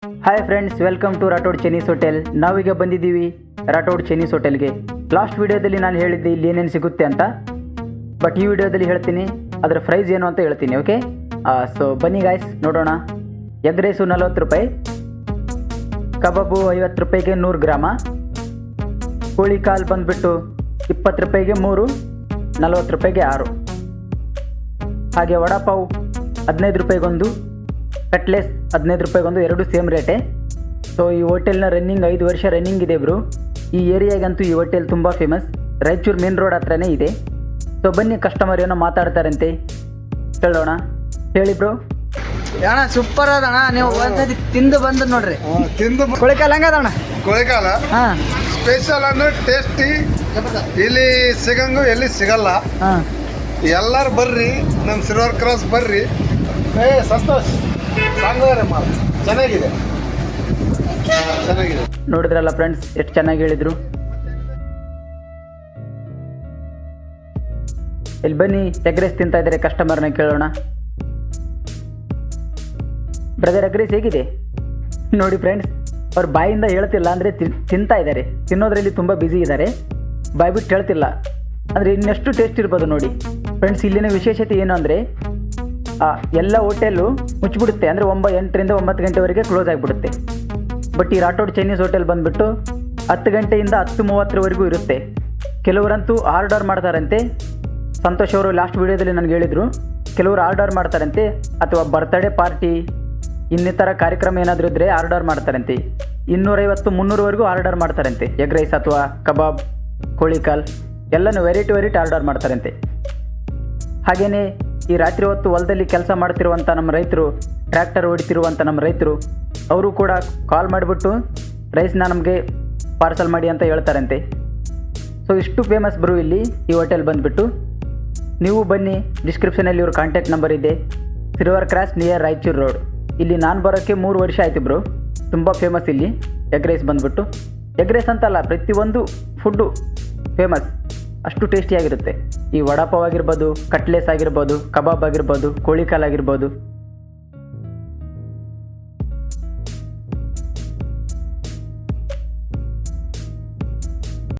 Hi friends, welcome to Rathod Chinese hotel. ನಾವೀಗ ಬಂದಿದ್ದೀವಿ Rathod Chinese ಹೋಟೆಲ್ಗೆ. ಲಾಸ್ಟ್ ವಿಡಿಯೋದಲ್ಲಿ ನಾನು ಹೇಳಿದ್ದೆ ಇಲ್ಲಿ ಏನೇನು ಸಿಗುತ್ತೆ ಅಂತ, ಬಟ್ ಈ ವಿಡಿಯೋದಲ್ಲಿ ಹೇಳ್ತೀನಿ ಅದರ ಪ್ರೈಸ್ ಏನು ಅಂತ ಹೇಳ್ತೀನಿ. ಓಕೆ, ಸೊ ಬನ್ನಿ ಗಾಯ್ಸ್, ನೋಡೋಣ. ಎಗ್ ರೈಸು 40 ರೂಪಾಯಿ, ಕಬಾಬು 50 ರೂಪಾಯಿಗೆ 100 ಗ್ರಾಮ, ಕೋಳಿ ಕಾಲು ಬಂದುಬಿಟ್ಟು 20 ರೂಪಾಯಿಗೆ 3, 40 ರೂಪಾಯಿಗೆ 6. ಹಾಗೆ ವಡಾಪಾವ್ 15 ರೂಪಾಯಿಗೊಂದು, ಕಟ್ಲೆಸ್ 15 ರೂಪಾಯಿಗೊಂದು, ಎರಡು ಸೇಮ್ ರೇಟೇ. ಸೊ ಈ ಹೋಟೆಲ್ನ ರನ್ನಿಂಗ್ 5 ವರ್ಷ ರನ್ನಿಂಗ್ ಇದೆ ಬ್ರೋ. ಈ ಏರಿಯಾಗಂತೂ ಈ ಹೋಟೆಲ್ ತುಂಬ ಫೇಮಸ್. ರಾಯಚೂರು ಮೇನ್ ರೋಡ್ ಹತ್ರನೇ ಇದೆ. ಸೊ ಬನ್ನಿ, ಕಸ್ಟಮರ್ ಏನೋ ಮಾತಾಡ್ತಾರಂತೆ, ಕೇಳೋಣ. ಹೇಳಿ ಬ್ರೋ. ಅಣ್ಣ ಸೂಪರ್ ಅದಣ್ಣ, ನೀವು ಒಂದ್ಸತಿ ತಿಂದು ಬಂದು ನೋಡ್ರಿ. ತಿಂದು ಕೊಳಿಕಾಲ ಹೆಂಗದಣ್ಣ? ಕೊಳೆಗಾಲ ಹಾಂ ಸ್ಪೆಷಲ್ ಅಂದ್ರೆ ಟೇಸ್ಟಿ. ಇಲ್ಲಿ ಸಿಗಂಗು ಎಲ್ಲಿ ಸಿಗಲ್ಲ. ಹಾಂ ಎಲ್ಲಾರು ಬರ್ರಿ, ನಮ್ಮ ಸಿಲ್ವರ್ ಕ್ರಾಸ್ ಬರ್ರಿ. ಸಂತೋಷ್ ಸಾಂಗಾರೆ ಮಾಲ್ ಚೆನ್ನಾಗಿದೆ. ನೋಡಿದ್ರಲ್ಲ ಫ್ರೆಂಡ್ಸ್, ಎಷ್ಟು ಚೆನ್ನಾಗಿ ಹೇಳಿದರು. ಇಲ್ಲಿ ಬನ್ನಿ, ಎಗ್ ರೈಸ್ ತಿಂತಾ ಇದ್ದಾರೆ, ಕಸ್ಟಮರ್ನ ಕೇಳೋಣ. ಬ್ರದರ್, ಎಗ್ ರೈಸ್ ಹೇಗಿದೆ? ನೋಡಿ ಫ್ರೆಂಡ್ಸ್, ಅವ್ರ ಬಾಯಿಂದ ಹೇಳ್ತಿಲ್ಲ ಅಂದರೆ ತಿಂತಾ ಇದ್ದಾರೆ. ತಿನ್ನೋದ್ರಲ್ಲಿ ತುಂಬ ಬ್ಯುಸಿ ಇದ್ದಾರೆ, ಬಾಯಿ ಬಿಟ್ಟು ಹೇಳ್ತಿಲ್ಲ ಅಂದರೆ ಇನ್ನೆಷ್ಟು ಟೇಸ್ಟ್ ಇರ್ಬೋದು ನೋಡಿ ಫ್ರೆಂಡ್ಸ್. ಇಲ್ಲಿನ ವಿಶೇಷತೆ ಏನು ಅಂದರೆ ಎಲ್ಲ ಹೋಟೆಲು ಮುಚ್ಚಿಬಿಡುತ್ತೆ, ಅಂದರೆ 8 ರಿಂದ 9 ಗಂಟೆವರೆಗೆ ಕ್ಲೋಸ್ ಆಗಿಬಿಡುತ್ತೆ. ಬಟ್ ಈ ರಾಠೋಡ್ ಚೈನೀಸ್ ಹೋಟೆಲ್ ಬಂದುಬಿಟ್ಟು 10 ಗಂಟೆಯಿಂದ 10:30ವರೆಗೂ ಇರುತ್ತೆ. ಕೆಲವರಂತೂ ಆರ್ಡರ್ ಮಾಡ್ತಾರಂತೆ. ಸಂತೋಷ್ ಅವರು ಲಾಸ್ಟ್ ವಿಡಿಯೋದಲ್ಲಿ ನನಗೆ ಹೇಳಿದರು, ಕೆಲವರು ಆರ್ಡರ್ ಮಾಡ್ತಾರಂತೆ, ಅಥವಾ ಬರ್ತ್ಡೇ ಪಾರ್ಟಿ ಇನ್ನಿತರ ಕಾರ್ಯಕ್ರಮ ಏನಾದರೂ ಇದ್ದರೆ ಆರ್ಡರ್ ಮಾಡ್ತಾರಂತೆ. 250-300ವರೆಗೂ ಆರ್ಡರ್ ಮಾಡ್ತಾರಂತೆ. ಎಗ್ ರೈಸ್ ಅಥವಾ ಕಬಾಬ್, ಕೋಳಿ ಕಾಲ್ ಎಲ್ಲನೂ ವೆರೈಟಿ ಆರ್ಡರ್ ಮಾಡ್ತಾರಂತೆ. ಹಾಗೆಯೇ ಈ ರಾತ್ರಿ ಹೊತ್ತು ಹೊಲದಲ್ಲಿ ಕೆಲಸ ಮಾಡ್ತಿರುವಂಥ ನಮ್ಮ ರೈತರು, ಟ್ರ್ಯಾಕ್ಟರ್ ಹೊಡಿತಿರುವಂಥ ನಮ್ಮ ರೈತರು, ಅವರು ಕೂಡ ಕಾಲ್ ಮಾಡಿಬಿಟ್ಟು ರೈಸ್ನ ನಮಗೆ ಪಾರ್ಸಲ್ ಮಾಡಿ ಅಂತ ಹೇಳ್ತಾರಂತೆ. ಸೊ ಇಷ್ಟು ಫೇಮಸ್ ಬ್ರೋ ಇಲ್ಲಿ ಈ ಹೋಟೆಲ್ ಬಂದುಬಿಟ್ಟು. ನೀವು ಬನ್ನಿ, ಡಿಸ್ಕ್ರಿಪ್ಷನಲ್ಲಿ ಇವ್ರ ಕಾಂಟ್ಯಾಕ್ಟ್ ನಂಬರ್ ಇದೆ. Silver cross near Raichur road. ಇಲ್ಲಿ ನಾನು ಬರೋಕ್ಕೆ 3 ವರ್ಷ ಆಯಿತು ಬ್ರೋ. ತುಂಬ ಫೇಮಸ್ ಇಲ್ಲಿ ಎಗ್ ರೈಸ್ ಬಂದುಬಿಟ್ಟು. ಎಗ್ ರೈಸ್ ಅಂತಲ್ಲ, ಪ್ರತಿಯೊಂದು ಫುಡ್ಡು ಫೇಮಸ್, ಅಷ್ಟು ಟೇಸ್ಟಿಯಾಗಿರುತ್ತೆ. ಈ ವಡಾಪಾವ್ ಆಗಿರ್ಬೋದು, ಕಟ್ಲೆಸ್ ಆಗಿರ್ಬೋದು, ಕಬಾಬ್ ಆಗಿರ್ಬೋದು, ಕೋಳಿ ಕಾಲ್ ಆಗಿರ್ಬೋದು,